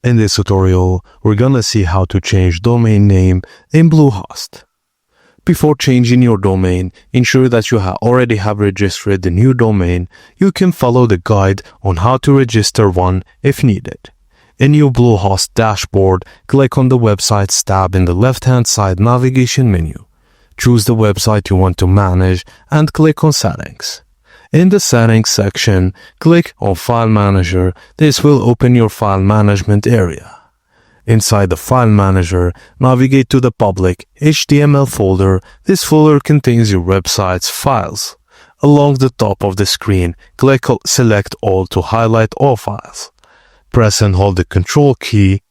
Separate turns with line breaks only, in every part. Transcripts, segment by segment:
In this tutorial, we're gonna see how to change domain name in Bluehost. Before changing your domain, ensure that you already have registered the new domain. You can follow the guide on how to register one if needed. In your Bluehost dashboard, click on the Websites tab in the left-hand side navigation menu. Choose the website you want to manage and click on Settings. In the Settings section, click on File Manager. This will open your file management area. Inside the File Manager, navigate to the public HTML folder. This folder contains your website's files. Along the top of the screen, click on Select All to highlight all files. Press and hold the Control key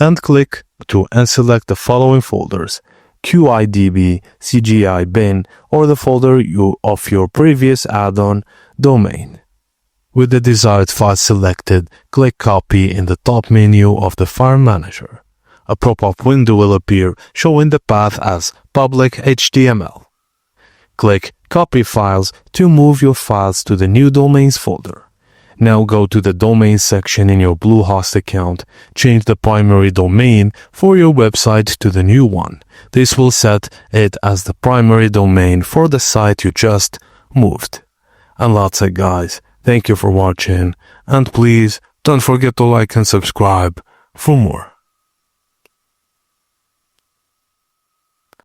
and click to select the following folders: QIDB, CGI bin, or the folder of your previous add-on domain. With the desired file selected, click Copy in the top menu of the File Manager. A pop-up window will appear showing the path as public HTML. Click Copy Files to move your files to the new domains folder. Now go to the Domain section in your Bluehost account. Change the primary domain for your website to the new one. This will set it as the primary domain for the site you just moved. And that's it, guys. Thank you for watching, and please don't forget to like and subscribe for more.